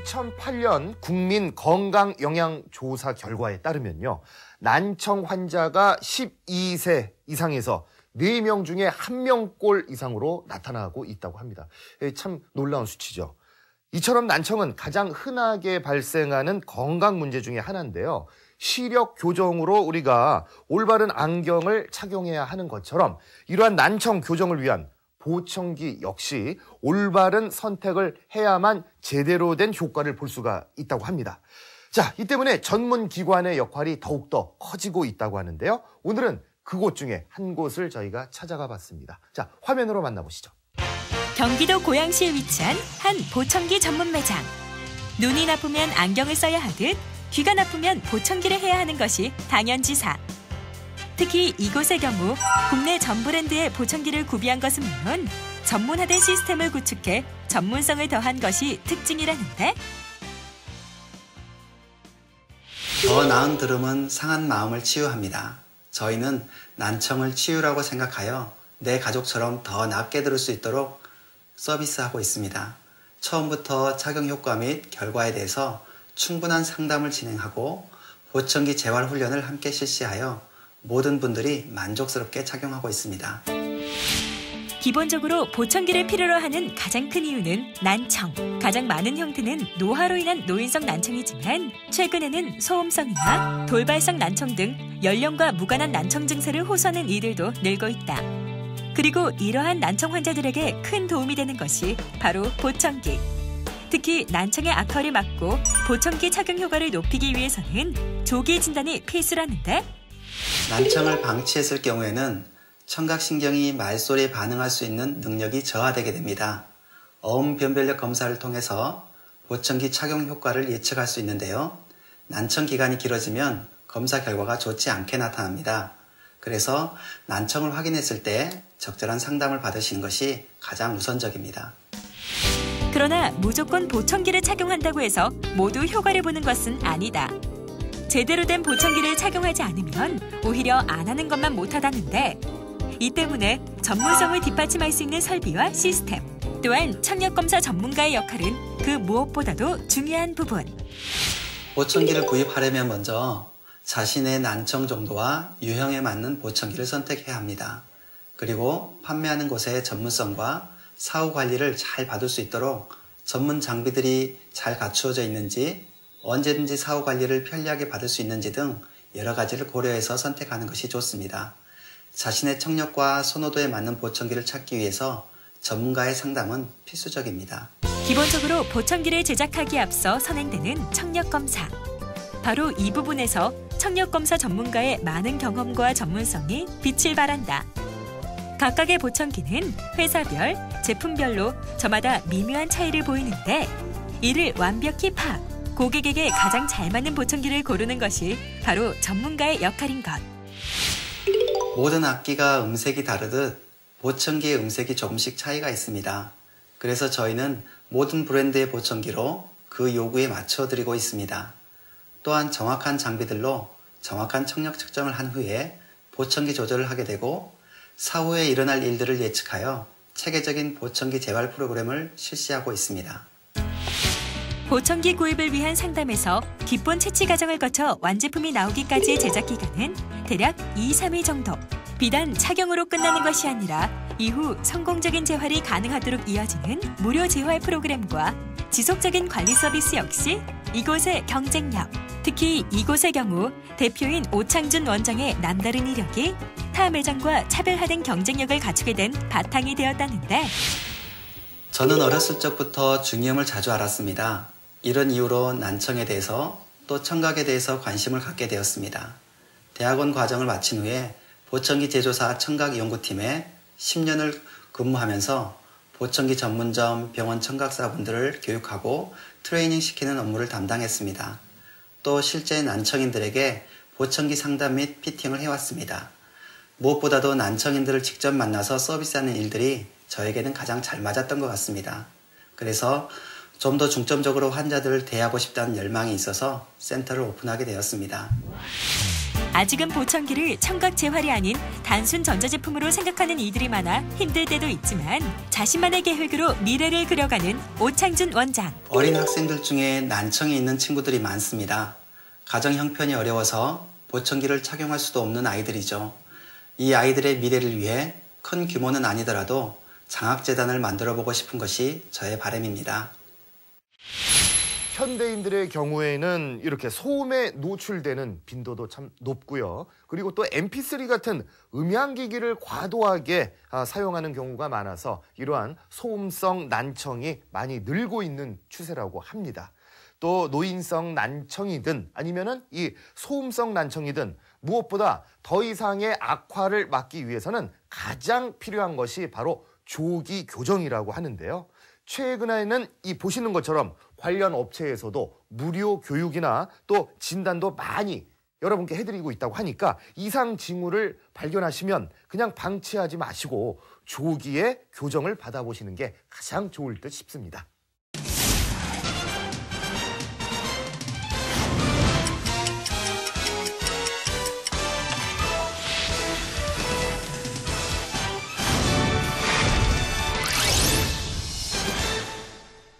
2008년 국민건강영양조사 결과에 따르면요. 난청 환자가 12세 이상에서 4명 중에 1명꼴 이상으로 나타나고 있다고 합니다. 참 놀라운 수치죠. 이처럼 난청은 가장 흔하게 발생하는 건강 문제 중에 하나인데요. 시력 교정으로 우리가 올바른 안경을 착용해야 하는 것처럼 이러한 난청 교정을 위한 보청기 역시 올바른 선택을 해야만 제대로 된 효과를 볼 수가 있다고 합니다. 자, 이 때문에 전문 기관의 역할이 더욱더 커지고 있다고 하는데요. 오늘은 그곳 중에 한 곳을 저희가 찾아가 봤습니다. 자, 화면으로 만나보시죠. 경기도 고양시에 위치한 한 보청기 전문 매장. 눈이 나쁘면 안경을 써야 하듯 귀가 나쁘면 보청기를 해야 하는 것이 당연지사. 특히 이곳의 경우 국내 전 브랜드의 보청기를 구비한 것은 물론 전문화된 시스템을 구축해 전문성을 더한 것이 특징이라는데, 더 나은 들음은 상한 마음을 치유합니다. 저희는 난청을 치유라고 생각하여 내 가족처럼 더 낫게 들을 수 있도록 서비스하고 있습니다. 처음부터 착용 효과 및 결과에 대해서 충분한 상담을 진행하고 보청기 재활 훈련을 함께 실시하여 모든 분들이 만족스럽게 착용하고 있습니다. 기본적으로 보청기를 필요로 하는 가장 큰 이유는 난청. 가장 많은 형태는 노화로 인한 노인성 난청이지만 최근에는 소음성이나 돌발성 난청 등 연령과 무관한 난청 증세를 호소하는 이들도 늘고 있다. 그리고 이러한 난청 환자들에게 큰 도움이 되는 것이 바로 보청기. 특히 난청의 악화를 막고 보청기 착용 효과를 높이기 위해서는 조기 진단이 필수라는데, 난청을 방치했을 경우에는 청각신경이 말소리에 반응할 수 있는 능력이 저하되게 됩니다. 어음 변별력 검사를 통해서 보청기 착용 효과를 예측할 수 있는데요. 난청 기간이 길어지면 검사 결과가 좋지 않게 나타납니다. 그래서 난청을 확인했을 때 적절한 상담을 받으시는 것이 가장 우선적입니다. 그러나 무조건 보청기를 착용한다고 해서 모두 효과를 보는 것은 아니다. 제대로 된 보청기를 착용하지 않으면 오히려 안 하는 것만 못하다는데, 이 때문에 전문성을 뒷받침할 수 있는 설비와 시스템, 또한 청력검사 전문가의 역할은 그 무엇보다도 중요한 부분. 보청기를 구입하려면 먼저 자신의 난청 정도와 유형에 맞는 보청기를 선택해야 합니다. 그리고 판매하는 곳의 전문성과 사후 관리를 잘 받을 수 있도록 전문 장비들이 잘 갖추어져 있는지, 언제든지 사후 관리를 편리하게 받을 수 있는지 등 여러 가지를 고려해서 선택하는 것이 좋습니다. 자신의 청력과 선호도에 맞는 보청기를 찾기 위해서 전문가의 상담은 필수적입니다. 기본적으로 보청기를 제작하기에 앞서 선행되는 청력검사. 바로 이 부분에서 청력검사 전문가의 많은 경험과 전문성이 빛을 발한다. 각각의 보청기는 회사별, 제품별로 저마다 미묘한 차이를 보이는데, 이를 완벽히 파악, 고객에게 가장 잘 맞는 보청기를 고르는 것이 바로 전문가의 역할인 것. 모든 악기가 음색이 다르듯 보청기의 음색이 조금씩 차이가 있습니다. 그래서 저희는 모든 브랜드의 보청기로 그 요구에 맞춰드리고 있습니다. 또한 정확한 장비들로 정확한 청력 측정을 한 후에 보청기 조절을 하게 되고, 사후에 일어날 일들을 예측하여 체계적인 보청기 재활 프로그램을 실시하고 있습니다. 보청기 구입을 위한 상담에서 기본 채취 과정을 거쳐 완제품이 나오기까지의 제작 기간은 대략 2-3일 정도. 비단 착용으로 끝나는 것이 아니라 이후 성공적인 재활이 가능하도록 이어지는 무료 재활 프로그램과 지속적인 관리 서비스 역시 이곳의 경쟁력. 특히 이곳의 경우 대표인 오창준 원장의 남다른 이력이 타 매장과 차별화된 경쟁력을 갖추게 된 바탕이 되었다는데, 저는 어렸을 적부터 중이염을 자주 앓았습니다. 이런 이유로 난청에 대해서 또 청각에 대해서 관심을 갖게 되었습니다. 대학원 과정을 마친 후에 보청기 제조사 청각연구팀에 10년을 근무하면서 보청기 전문점, 병원 청각사분들을 교육하고 트레이닝 시키는 업무를 담당했습니다. 또 실제 난청인들에게 보청기 상담 및 피팅을 해왔습니다. 무엇보다도 난청인들을 직접 만나서 서비스하는 일들이 저에게는 가장 잘 맞았던 것 같습니다. 그래서 좀 더 중점적으로 환자들을 대하고 싶다는 열망이 있어서 센터를 오픈하게 되었습니다. 아직은 보청기를 청각 재활이 아닌 단순 전자제품으로 생각하는 이들이 많아 힘들 때도 있지만 자신만의 계획으로 미래를 그려가는 오창준 원장. 어린 학생들 중에 난청이 있는 친구들이 많습니다. 가정 형편이 어려워서 보청기를 착용할 수도 없는 아이들이죠. 이 아이들의 미래를 위해 큰 규모는 아니더라도 장학재단을 만들어보고 싶은 것이 저의 바람입니다. 현대인들의 경우에는 이렇게 소음에 노출되는 빈도도 참 높고요. 그리고 또 MP3 같은 음향기기를 과도하게 사용하는 경우가 많아서 이러한 소음성 난청이 많이 늘고 있는 추세라고 합니다. 또 노인성 난청이든 아니면은 이 소음성 난청이든 무엇보다 더 이상의 악화를 막기 위해서는 가장 필요한 것이 바로 조기 교정이라고 하는데요. 최근에는 이 보시는 것처럼 관련 업체에서도 무료 교육이나 또 진단도 많이 여러분께 해드리고 있다고 하니까 이상 징후를 발견하시면 그냥 방치하지 마시고 조기에 교정을 받아보시는 게 가장 좋을 듯 싶습니다.